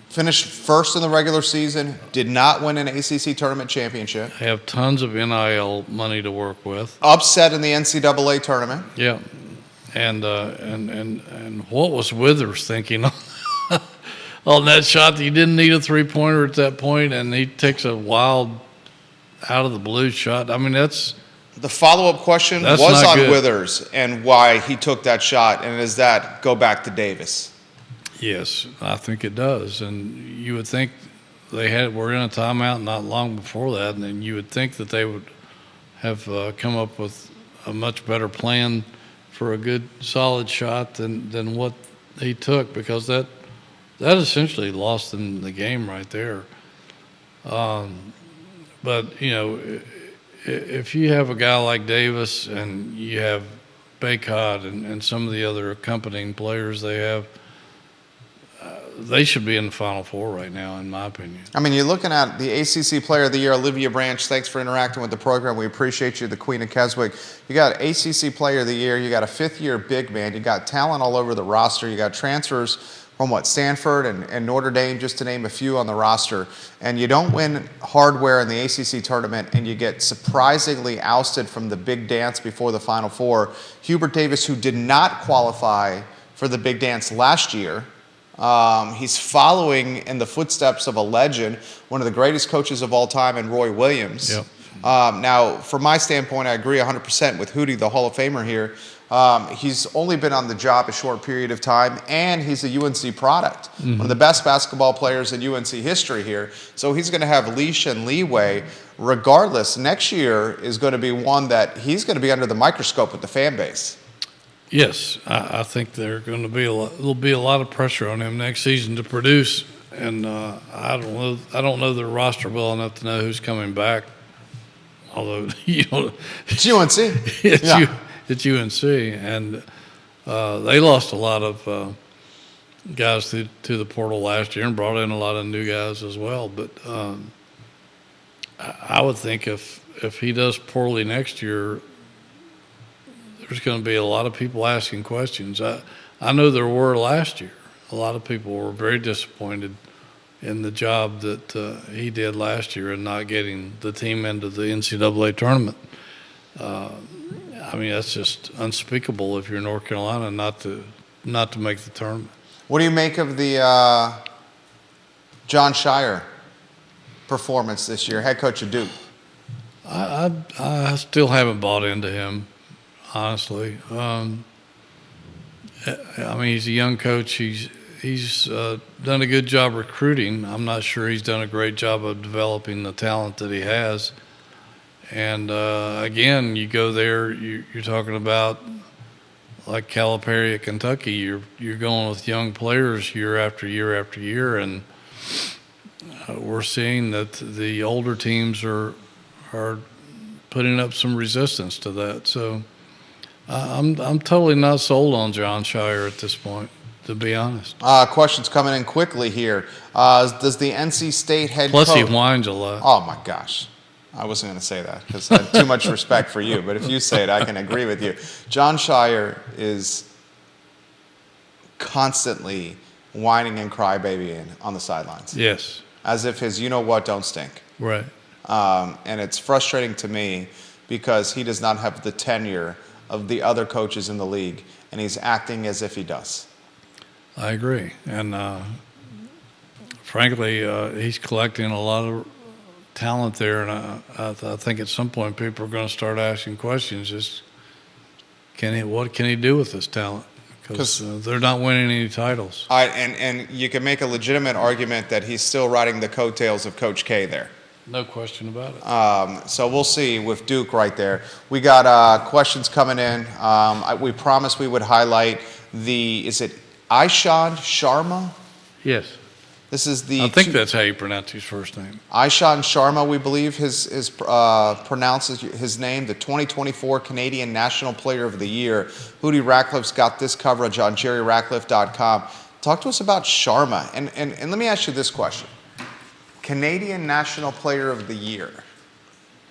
Finished first in the regular season, did not win an ACC tournament championship. Have tons of NIL money to work with. Upset in the NCAA tournament. Yeah, and what was Withers thinking on that shot? He didn't need a 3-pointer at that point, and he takes a wild, out of the blue shot. I mean, that's the follow-up question was on good. Withers and why he took that shot, and does that go back to Davis? Yes, I think it does. And you would think were in a timeout not long before that, and then you would think that they would have come up with a much better plan for a good, solid shot than what he took, because that essentially lost them the game right there. But, if you have a guy like Davis and you have Baycott and some of the other accompanying players they have, they should be in the Final Four right now, in my opinion. I mean, you're looking at the ACC Player of the Year, Olivia Branch. Thanks for interacting with the program. We appreciate you, the Queen of Keswick. You got ACC Player of the Year. You got a fifth-year big man. You got talent all over the roster. You got transfers from Stanford and Notre Dame, just to name a few on the roster. And you don't win hardware in the ACC tournament, and you get surprisingly ousted from the big dance before the Final Four. Hubert Davis, who did not qualify for the big dance last year, he's following in the footsteps of a legend, one of the greatest coaches of all time, in Roy Williams. Yep. Now, from my standpoint, I agree 100% with Hootie, the Hall of Famer here. He's only been on the job a short period of time, and he's a UNC product. Mm-hmm. One of the best basketball players in UNC history here. So he's going to have leash and leeway. Regardless, next year is going to be one that he's going to be under the microscope with the fan base. Yes, I think there'll be a lot of pressure on him next season to produce, and I don't know their roster well enough to know who's coming back. Although it's UNC, it's UNC, and they lost a lot of guys to the portal last year and brought in a lot of new guys as well. But I would think if he does poorly next year, there's going to be a lot of people asking questions. I know there were last year. A lot of people were very disappointed in the job that he did last year and not getting the team into the NCAA tournament. I mean, that's just unspeakable if you're North Carolina not to make the tournament. What do you make of the John Shire performance this year, head coach of Duke? I still haven't bought into him, honestly. I mean, he's a young coach. He's done a good job recruiting. I'm not sure he's done a great job of developing the talent that he has. And again, you go there, you're talking about like Calipari at Kentucky. You're going with young players year after year after year, and we're seeing that the older teams are putting up some resistance to that. So I'm totally not sold on John Shire at this point, to be honest. Questions coming in quickly here. Does the NC State head coach... Plus he whines a lot. Oh, my gosh. I wasn't going to say that because I have too much respect for you. But if you say it, I can agree with you. John Shire is constantly whining and crybabying on the sidelines. Yes. As if his you-know-what don't stink. Right. And it's frustrating to me because he does not have the tenure of the other coaches in the league, and he's acting as if he does. I agree. And frankly, he's collecting a lot of talent there, and I think at some point people are going to start asking questions. Just what can he do with this talent? Because they're not winning any titles. And you can make a legitimate argument that he's still riding the coattails of Coach K there. No question about it. So we'll see with Duke right there. We got questions coming in. We promised we would highlight is it Ishant Sharma? Yes. This is the. I think that's how you pronounce his first name. Ishant Sharma, we believe pronounces his name, the 2024 Canadian National Player of the Year. Hootie Ratcliffe's got this coverage on jerryratcliffe.com. Talk to us about Sharma. And let me ask you this question. Canadian National Player of the Year.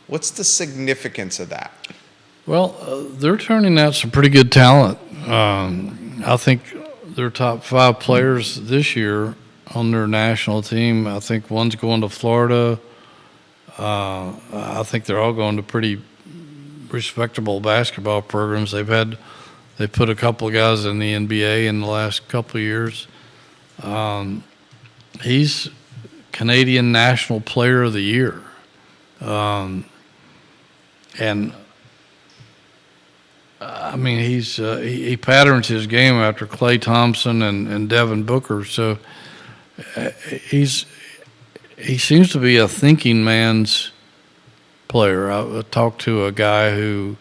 What's the significance of that? Well, they're turning out some pretty good talent. I think their top 5 players this year on their national team, I think one's going to Florida. I think they're all going to pretty respectable basketball programs. They put a couple of guys in the NBA in the last couple of years. He's Canadian National Player of the Year. And I mean, he patterns his game after Klay Thompson and Devin Booker. So he seems to be a thinking man's player. I talked to a guy who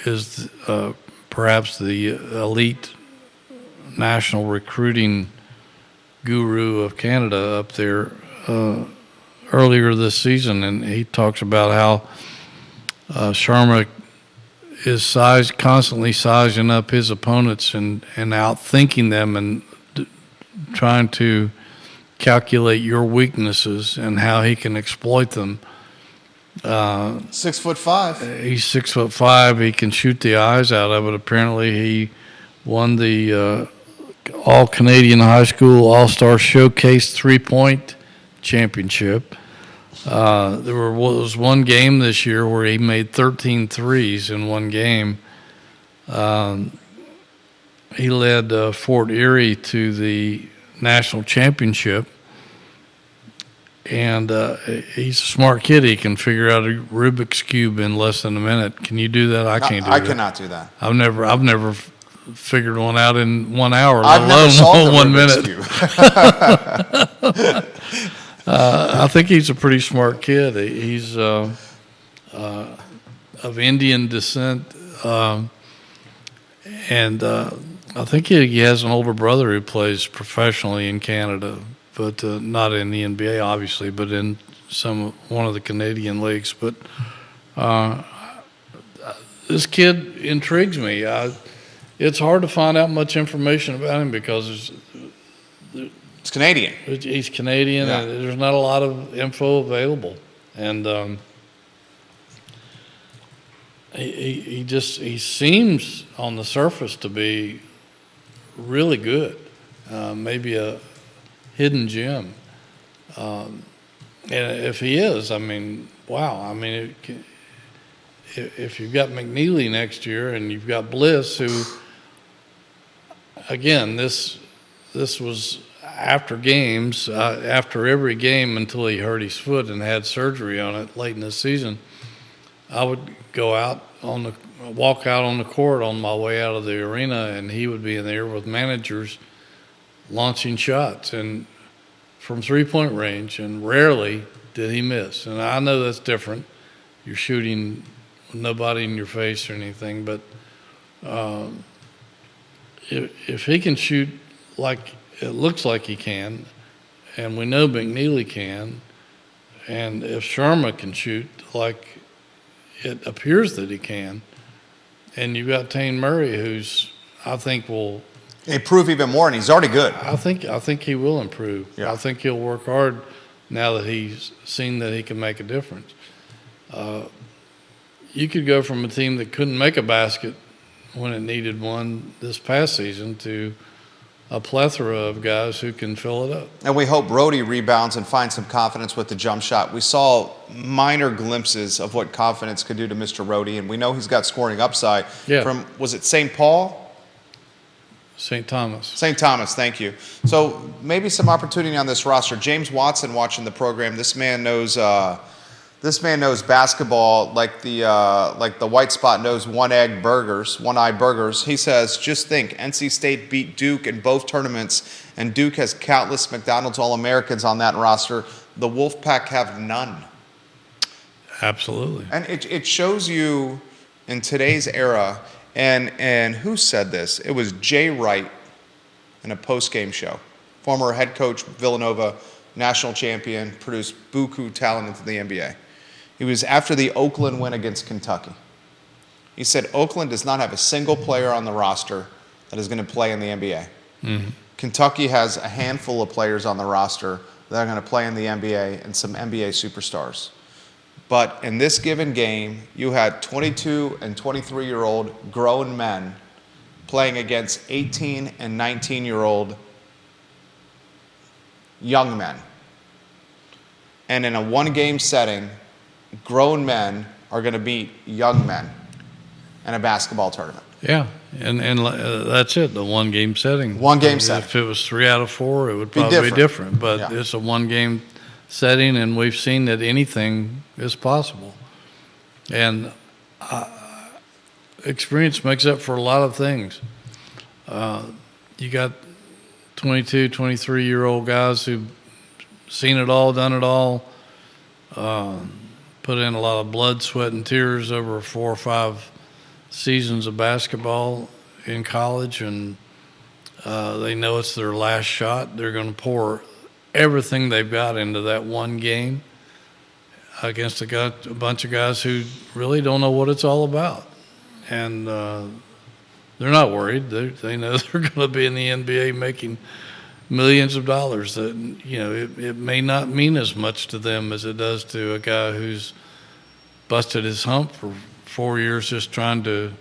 is perhaps the elite national recruiting guru of Canada up there earlier this season, and he talks about how Sharma is constantly sizing up his opponents and outthinking them and trying to calculate your weaknesses and how he can exploit them. 6'5". He's 6'5". He can shoot the eyes out of it. Apparently, he won the All-Canadian High School All-Star Showcase 3-point championship. There was one game this year where he made 13 threes in one game. He led Fort Erie to the national championship. And he's a smart kid. He can figure out a Rubik's Cube in less than a minute. Can you do that? I can't do that. I cannot do that. I've never figured one out in 1 hour, I've never solved 1 Rubik's minute. Cube. I think he's a pretty smart kid. He's of Indian descent, and I think he has an older brother who plays professionally in Canada, but not in the NBA, obviously, but in one of the Canadian leagues. But this kid intrigues me. It's hard to find out much information about him because it's Canadian. He's Canadian, yeah. And there's not a lot of info available. And he seems on the surface to be really good, maybe a hidden gem. And if he is, I mean, wow. I mean, if you've got McNeely next year and you've got Bliss, who, again, this was after games, after every game until he hurt his foot and had surgery on it late in the season, I would walk out on the court on my way out of the arena, and he would be in there with managers launching shots and from three-point range, and rarely did he miss. And I know that's different. You're shooting with nobody in your face or anything, but if he can shoot like it looks like he can, and we know McNeely can, and if Sharma can shoot like it appears that he can, and you've got Tane Murray, who's I think will improve even more, and he's already good. I think he will improve. Yeah. I think he'll work hard now that he's seen that he can make a difference. You could go from a team that couldn't make a basket when it needed one this past season to a plethora of guys who can fill it up. And we hope Brody rebounds and finds some confidence with the jump shot. We saw minor glimpses of what confidence could do to Mr. Brody, and we know he's got scoring upside. Yeah. From, was it St. Paul? St. Thomas. St. Thomas, thank you. So maybe some opportunity on this roster. James Watson watching the program. This man knows basketball like the white spot knows one-eye burgers. He says, just think, NC State beat Duke in both tournaments, and Duke has countless McDonald's All-Americans on that roster. The Wolfpack have none. Absolutely. And it shows you in today's era, and who said this? It was Jay Wright in a post-game show. Former head coach, Villanova, national champion, produced buku talent into the NBA. He was after the Oakland win against Kentucky. He said Oakland does not have a single player on the roster that is going to play in the NBA. Mm-hmm. Kentucky has a handful of players on the roster that are going to play in the NBA and some NBA superstars. But in this given game, you had 22 and 23-year-old grown men playing against 18 and 19-year-old young men. And in a one-game setting, grown men are going to beat young men in a basketball tournament. Yeah, and that's it, the one-game setting. One-game setting. If it was 3 out of 4, it would probably be different. But yeah. It's a one-game setting, and we've seen that anything is possible. And experience makes up for a lot of things. You got 22, 23-year-old guys who've seen it all, done it all, put in a lot of blood, sweat, and tears over 4 or 5 seasons of basketball in college, and they know it's their last shot. They're going to pour everything they've got into that one game against a bunch of guys who really don't know what it's all about. And they're not worried. They know they're going to be in the NBA making millions of dollars. That, you know, it may not mean as much to them as it does to a guy who's busted his hump for 4 years just trying to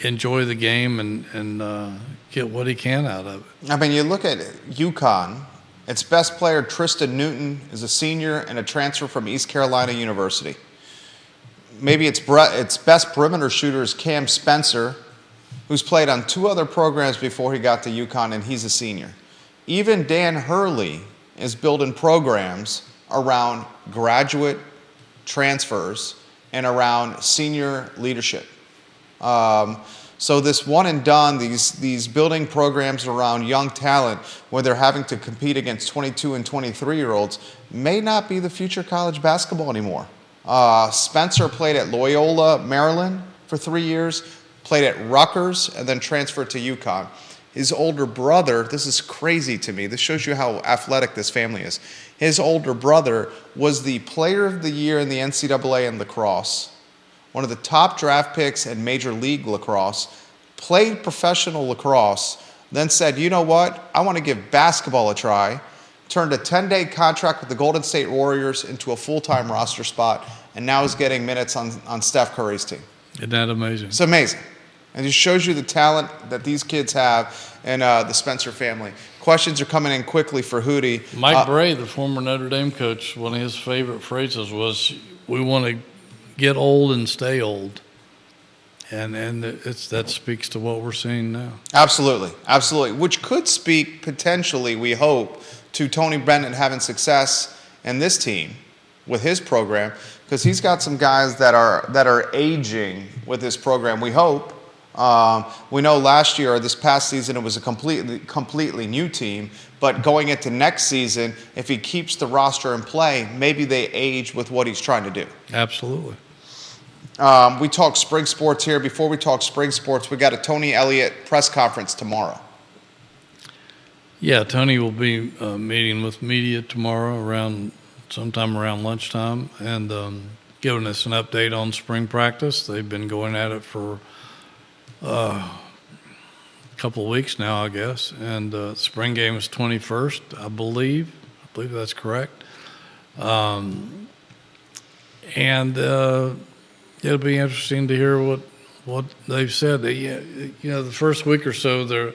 enjoy the game and get what he can out of it. I mean, you look at UConn, its best player, Tristan Newton, is a senior and a transfer from East Carolina University. Maybe its best perimeter shooter is Cam Spencer, who's played on 2 other programs before he got to UConn, and he's a senior. Even Dan Hurley is building programs around graduate transfers and around senior leadership. So this one and done, these building programs around young talent where they're having to compete against 22 and 23-year-olds may not be the future college basketball anymore. Spencer played at Loyola, Maryland for 3 years, played at Rutgers, and then transferred to UConn. His older brother, this is crazy to me. This shows you how athletic this family is. His older brother was the player of the year in the NCAA in lacrosse, one of the top draft picks in Major League Lacrosse, played professional lacrosse, then said, you know what, I want to give basketball a try, turned a 10-day contract with the Golden State Warriors into a full-time roster spot, and now is getting minutes on Steph Curry's team. Isn't that amazing? It's amazing. And it shows you the talent that these kids have in the Spencer family. Questions are coming in quickly for Hootie. Mike Bray, the former Notre Dame coach, one of his favorite phrases was, we want to get old and stay old. And that speaks to what we're seeing now. Absolutely, absolutely. Which could speak potentially, we hope, to Tony Bennett having success in this team with his program, because he's got some guys that are aging with his program, we hope. We know last year or this past season it was a completely new team, but going into next season, if he keeps the roster in play, maybe they age with what he's trying to do. Absolutely. We talk spring sports here. Before we talk spring sports, we got a Tony Elliott press conference tomorrow. Yeah, Tony will be meeting with media tomorrow sometime around lunchtime and giving us an update on spring practice. They've been going at it for a couple of weeks now, I guess. And spring game is 21st, I believe. I believe that's correct. And it'll be interesting to hear what they've said. The first week or so,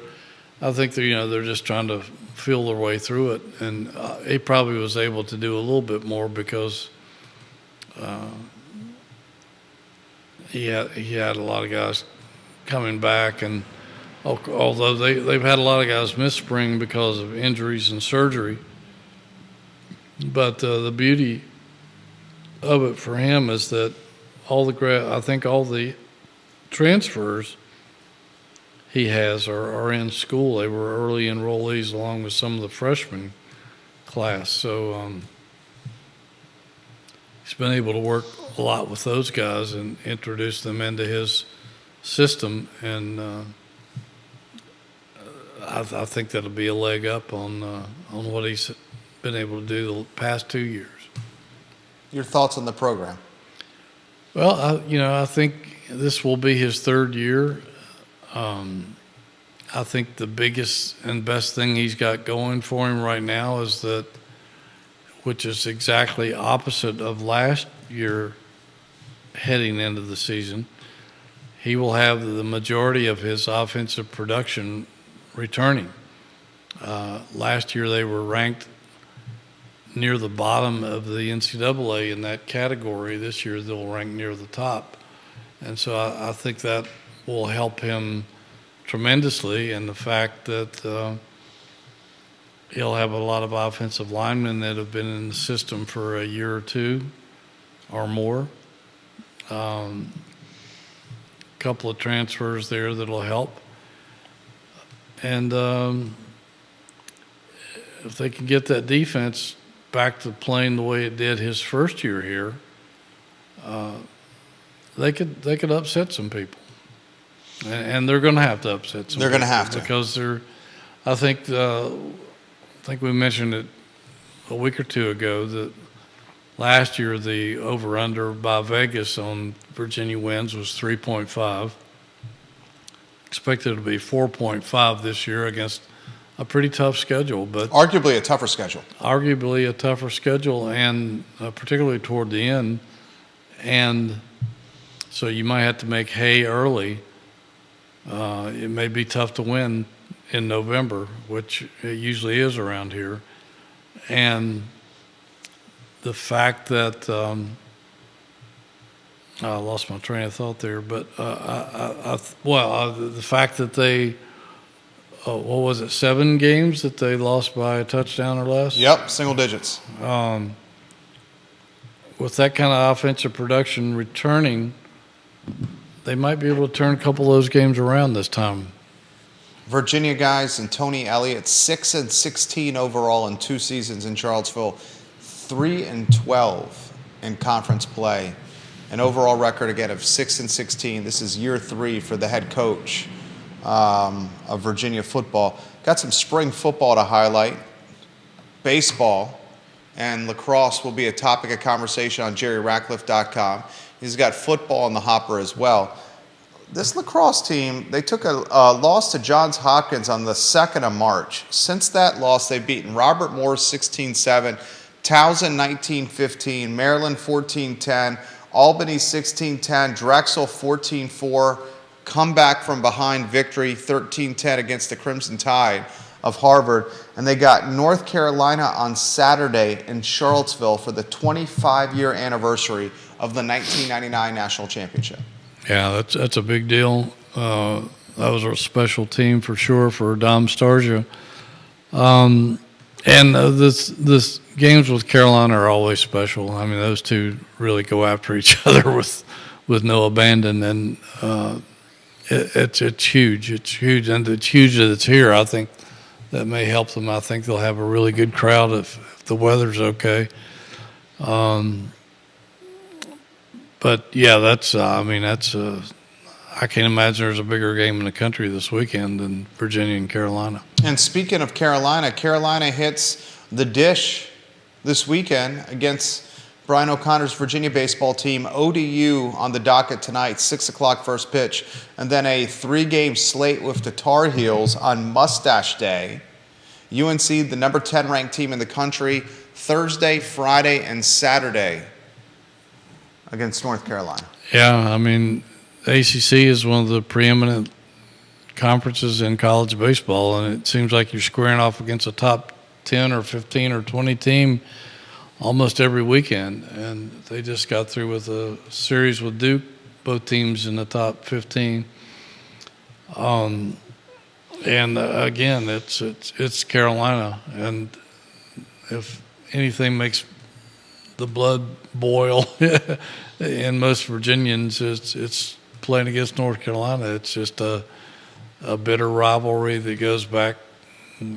I think they're just trying to feel their way through it. And he probably was able to do a little bit more because he had a lot of guys coming back, and Although they've had a lot of guys miss spring because of injuries and surgery. But the beauty of it for him is that I think all the transfers he has are in school. They were early enrollees along with some of the freshman class. So he's been able to work a lot with those guys and introduce them into his system. And I think that'll be a leg up on what he's been able to do the past 2 years. Your thoughts on the program? Well, I think this will be his third year. I think the biggest and best thing he's got going for him right now is that, which is exactly opposite of last year heading into the season, he will have the majority of his offensive production returning. Last year they were ranked near the bottom of the NCAA in that category. This year they'll rank near the top. And so I think that will help him tremendously, and the fact that he'll have a lot of offensive linemen that have been in the system for a year or two or more. Couple of transfers there that'll help. And if they can get that defense back to playing the way it did his first year here, they could upset some people, and they're going to have to upset some. They're going to have to, because I think we mentioned it a week or two ago that last year the over/under by Vegas on Virginia wins was 3.5. Expected to be 4.5 this year against a pretty tough schedule, but arguably a tougher schedule. Arguably a tougher schedule, and particularly toward the end. And so you might have to make hay early. It may be tough to win in November, which it usually is around here. And the fact that I lost my train of thought there, but the fact that they, what was it, 7 games that they lost by a touchdown or less? Yep, single digits. With that kind of offensive production returning, they might be able to turn a couple of those games around this time. Virginia guys and Tony Elliott, 6-16 overall in 2 seasons in Charlottesville, 3-12 in conference play. An overall record again of 6-16. This is year 3 for the head coach of Virginia football. Got some spring football to highlight. Baseball and lacrosse will be a topic of conversation on JerryRatcliffe.com. He's got football in the hopper as well. This lacrosse team, they took a loss to Johns Hopkins on the 2nd of March. Since that loss, they've beaten Robert Morris 16-7, Towson 19-15, Maryland 14-10, Albany 16-10, Drexel 14-4, comeback from behind victory 13-10 against the Crimson Tide of Harvard. And they got North Carolina on Saturday in Charlottesville for the 25-year anniversary of the 1999 National Championship. Yeah, that's a big deal. That was a special team for sure for Dom Starsia. And this games with Carolina are always special. I mean, those two really go after each other with no abandon, and it's huge. It's huge, and it's huge that it's here. I think that may help them. I think they'll have a really good crowd if the weather's okay. But yeah, I can't imagine there's a bigger game in the country this weekend than Virginia and Carolina. And speaking of Carolina, Carolina hits the dish this weekend against Brian O'Connor's Virginia baseball team. ODU on the docket tonight, 6 o'clock first pitch. And then a 3-game slate with the Tar Heels on Mustache Day. UNC, the number 10 ranked team in the country, Thursday, Friday, and Saturday against North Carolina. Yeah, I mean, the ACC is one of the preeminent conferences in college baseball, and it seems like you're squaring off against a top 10 or 15 or 20 team almost every weekend. And they just got through with a series with Duke, both teams in the top 15. And again, it's Carolina, and if anything makes the blood boil in most Virginians, it's playing against North Carolina. It's just a bitter rivalry that goes back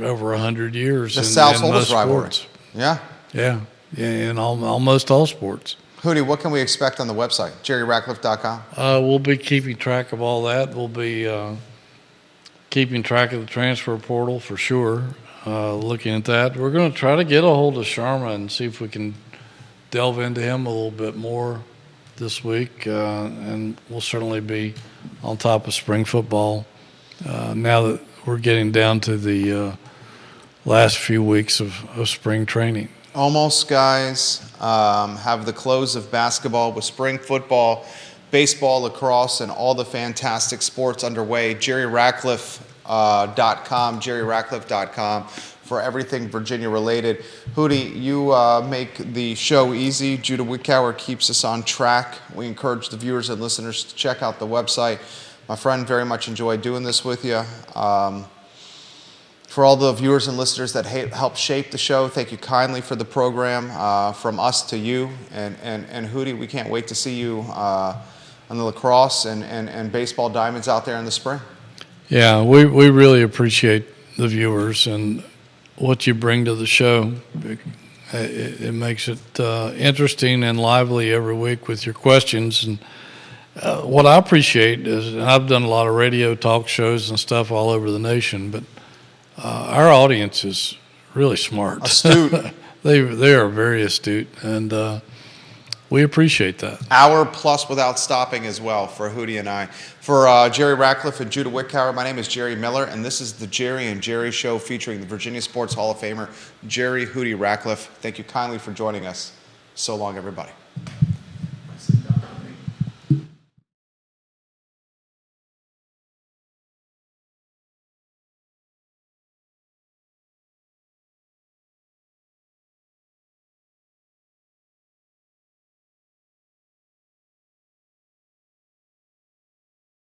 over 100 years. The South's oldest rivalry. Yeah. Yeah, in almost all sports. Hootie, what can we expect on the website, jerryratcliffe.com? We'll be keeping track of all that. We'll be keeping track of the transfer portal for sure, looking at that. We're going to try to get a hold of Sharma and see if we can delve into him a little bit more this week, and we'll certainly be on top of spring football now that we're getting down to the last few weeks of spring training. Almost, guys. Have the close of basketball with spring football, baseball, lacrosse, and all the fantastic sports underway. JerryRatcliffe.com, JerryRatcliffe.com for everything Virginia related. Hootie, you make the show easy. Judah Wickower keeps us on track. We encourage the viewers and listeners to check out the website. My friend, very much enjoyed doing this with you. For all the viewers and listeners that help shape the show, thank you kindly for the program. From us to you, and Hootie, we can't wait to see you on the lacrosse and baseball diamonds out there in the spring. Yeah, we really appreciate the viewers and what you bring to the show. It makes it interesting and lively every week with your questions. And what I appreciate is, and I've done a lot of radio talk shows and stuff all over the nation, but our audience is really smart. Astute. They are very astute, and we appreciate that. Hour plus without stopping as well for Hootie and I. For Jerry Ratcliffe and Judah Wickower, my name is Jerry Miller, and this is the Jerry and Jerry Show featuring the Virginia Sports Hall of Famer, Jerry Hootie Ratcliffe. Thank you kindly for joining us. So long, everybody.